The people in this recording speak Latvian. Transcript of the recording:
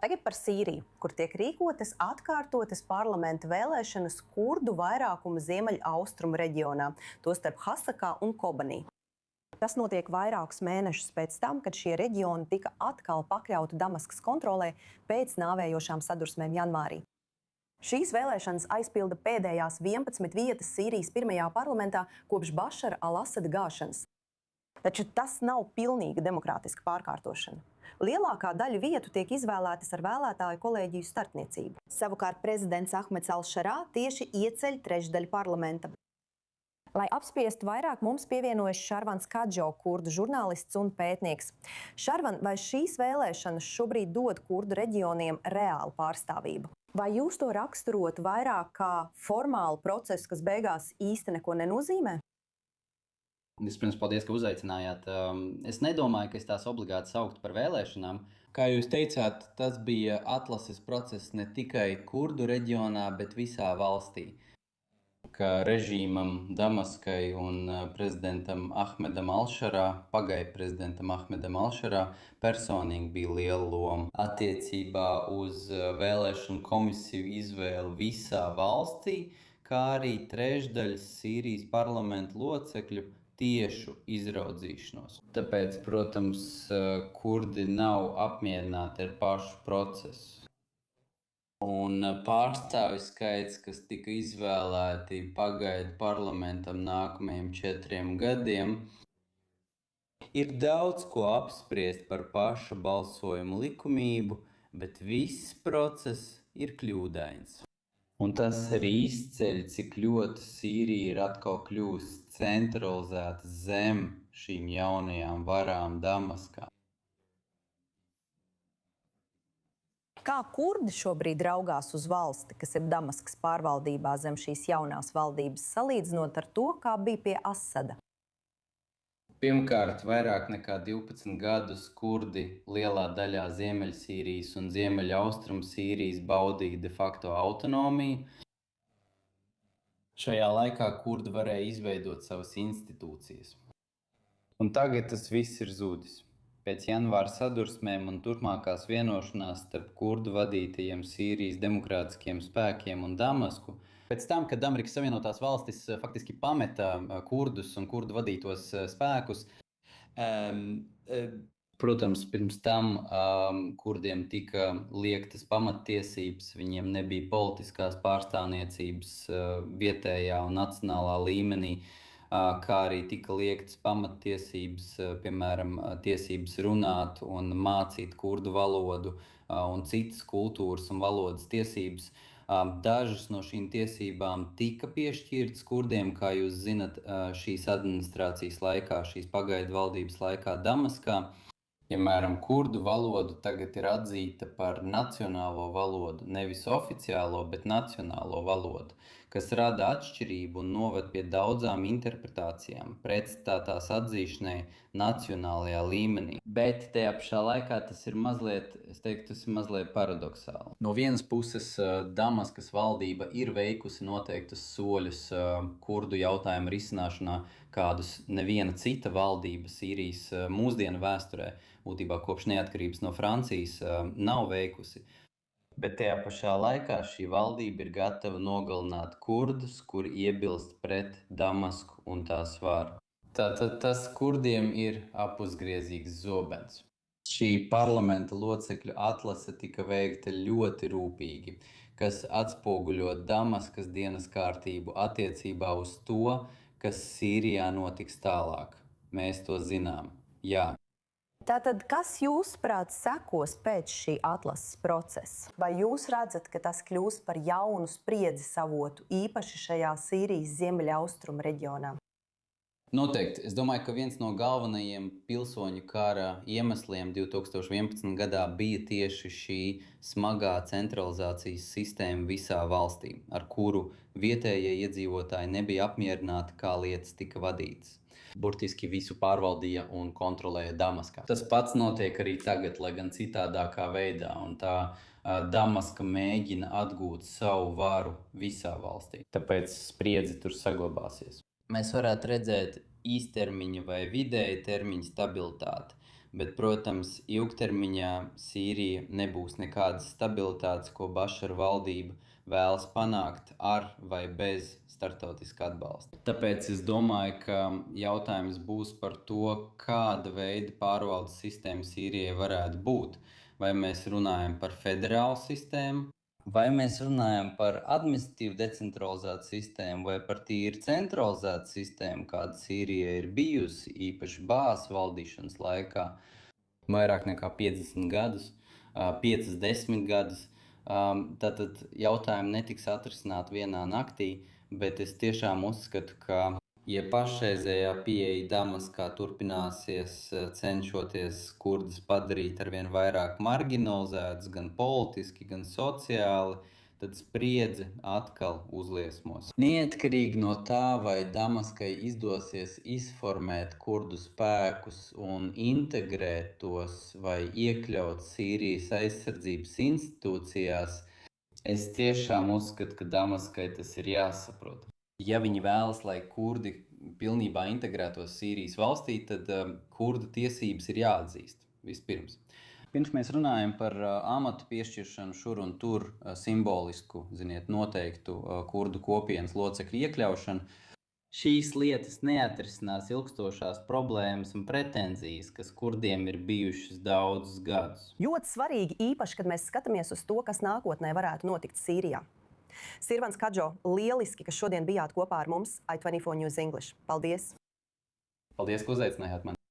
Tagad par Sīriju, kur tiek rīkotas atkārtotas parlamenta vēlēšanas kurdu vairākuma ziemeļaustrumu reģionā, tostarp Hasakā un Kobanī. Tas notiek vairākus mēnešus pēc tam, kad šie reģioni tika atkal pakļauti Damaskas kontrolē pēc nāvējošām sadursmēm janvārī. Šīs vēlēšanas aizpilda pēdējās 11 vietas Sīrijas pirmajā parlamentā kopš Bašara al-Asada gāšanas. Taču tas nav pilnīga demokrātiska pārkārtošana. Lielākā daļa vietu tiek izvēlētas ar vēlētāju kolēģiju starpniecību. Savukārt prezidents Ahmeds al-Šarā tieši ieceļ trešdaļu parlamenta. Lai apspriestu vairāk, mums pievienojas Šarvans Kadžo, kurdu žurnālists un pētnieks. Šarvan, vai šīs vēlēšanas šobrīd dod kurdu reģioniem reālu pārstāvību? Vai jūs to raksturotu vairāk kā formālu procesu, kas beigās īsti neko nenozīmē? Vispirms, paldies, ka uzaicinājāt. Es nedomāju, ka es tās obligāti sauktu par vēlēšanām. Kā jūs teicāt, tas bija atlases process ne tikai kurdu reģionā, bet visā valstī. Ka režīmam Damaskai un prezidentam Ahmedam al-Šarā, pagaidu prezidentam Ahmedam al-Šarā, personīgi bija liela loma attiecībā uz vēlēšanu komisiju izvēli visā valstī, kā arī trešdaļas Sīrijas parlamenta locekļu tiešu izraudzīšanos. Tāpēc, protams, kurdi nav apmierināti ar pašu procesu. Un pārstāvju skaits, kas tika izvēlēti pagaidu parlamentam nākamajiem 4 gadiem, ir daudz ko apspriest par paša balsojuma likumību, bet viss process ir kļūdains. Un tas arī izceļ, cik ļoti Sīrija ir atkal kļūst centralizēta zem šīm jaunajām varām Damaskā. Kā kurdi šobrīd raugās uz valsti, kas ir Damaskas pārvaldībā zem šīs jaunās valdības, salīdzinot ar to, kā bija pie Asada? Pirmkārt, vairāk nekā 12 gadus kurdi lielā daļā Ziemeļsīrijas un Ziemeļaustrumu Sīrijas baudīja de facto autonomiju. Šajā laikā kurdi varēja izveidot savas institūcijas. Un tagad tas viss ir zudis. Pēc janvāra sadursmēm un turpmākās vienošanās starp kurdu vadītajiem Sīrijas demokrātiskiem spēkiem un Damasku, Pēc tam, kad Amerikas Savienotās valstis faktiski pameta kurdus un kurdu vadītos spēkus, protams, pirms tam kurdiem tika liektas pamattiesības, viņiem nebija politiskās pārstāvniecības vietējā un nacionālā līmenī, kā arī tika liektas pamattiesības, piemēram, tiesības runāt un mācīt kurdu valodu un citas kultūras un valodas tiesības. Dažas no šīm tiesībām tika piešķirtas kurdiem, kā jūs zinat, šīs administrācijas laikā, šīs pagaidu valdības laikā Damaskā. Piemēram, kurdu valodu tagad ir atzīta par nacionālo valodu, nevis oficiālo, bet nacionālo valodu, kas rada atšķirību un noved pie daudzām interpretācijām, pretstatā tās atzīšanai nacionālajā līmenī. Bet tajā pašā laikā tas ir mazliet paradoxāli. No vienas puses, Damaskas valdība ir veikusi noteiktus soļus kurdu jautājumu risināšanā, kādus neviena cita valdība Sīrijas mūsdienu vēsturē, būtībā kopš neatkarības no Francijas, nav veikusi. Bet tajā pašā laikā šī valdība ir gatava nogalināt kurdus, kuri iebilst pret Damasku un tās varu. Tātad tas kurdiem ir apuzgriezīgs zobens. Šī parlamenta locekļu atlase tika veikta ļoti rūpīgi, kas atspoguļo Damaskas dienas kārtību attiecībā uz to, kas Sīrijā notiks tālāk. Mēs to zinām, jā. Tātad, kas jūsuprāt sekos pēc šī atlases procesa? Vai jūs redzat, ka tas kļūs par jaunu spriedzi avotu, īpaši šajā Sīrijas ziemeļaustrumu reģionā? Noteikti. Es domāju, ka viens no galvenajiem pilsoņu kara iemesliem 2011. gadā bija tieši šī smagā centralizācijas sistēma visā valstī, ar kuru vietējie iedzīvotāji nebija apmierināti, kā lietas tika vadītas. Burtiski visu pārvaldīja un kontrolēja Damaskā. Tas pats notiek arī tagad, lai gan citādākā veidā, un tā Damaska mēģina atgūt savu varu visā valstī. Tāpēc spriedzi tur saglabāsies. Mēs varētu redzēt īstermiņa vai vidēja termiņa stabilitāti, Bet, protams, ilgtermiņā Sīrija nebūs nekādas stabilitātes, ko Bašara valdība vēlas panākt ar vai bez starptautiska atbalsta. Tāpēc es domāju, ka jautājums būs par to, kāda veida pārvaldes sistēma Sīrijai varētu būt. Vai mēs runājam par federālu sistēmu, vai mēs runājam par administratīvu decentralizētu sistēmu, vai par tīri centralizētu sistēmu, kāda Sīrijai ir bijusi, īpaši Bāzes valdīšanas laikā, vairāk nekā 50 gadus, 50 gadus. Tātad jautājumi netiks atrisināti vienā naktī, bet es tiešām uzskatu, ka ja pašreizējā pieeja Damaskā turpināsies, cenšoties kurdus padarīt arvien vairāk marginalizētus, gan politiski, gan sociāli, tad spriedze atkal uzliesmos. Neatkarīgi no tā, vai Damaskai izdosies izformēt kurdu spēkus un integrēt tos vai iekļaut Sīrijas aizsardzības institūcijās, es tiešām uzskatu, ka Damaskai tas ir jāsaprot. Ja viņi vēlas, lai kurdi pilnībā integrētos Sīrijas valstī, tad kurdu tiesības ir jāatzīst vispirms. Pirms mēs runājam par amatu piešķiršanu šur un tur simbolisku, noteiktu kurdu kopienas locekļu iekļaušanu, šīs lietas neatrisinās ilgstošās problēmas un pretenzijas, kas kurdiem ir bijušas daudzus gadus. Ļoti svarīgi, īpaši, kad mēs skatāmies uz to, kas nākotnē varētu notikt Sīrijā. Sirvans Kadžo, lieliski, ka šodien bijāt kopā ar mums i24 News English. Paldies! Paldies, ka uzaicinājāt mani!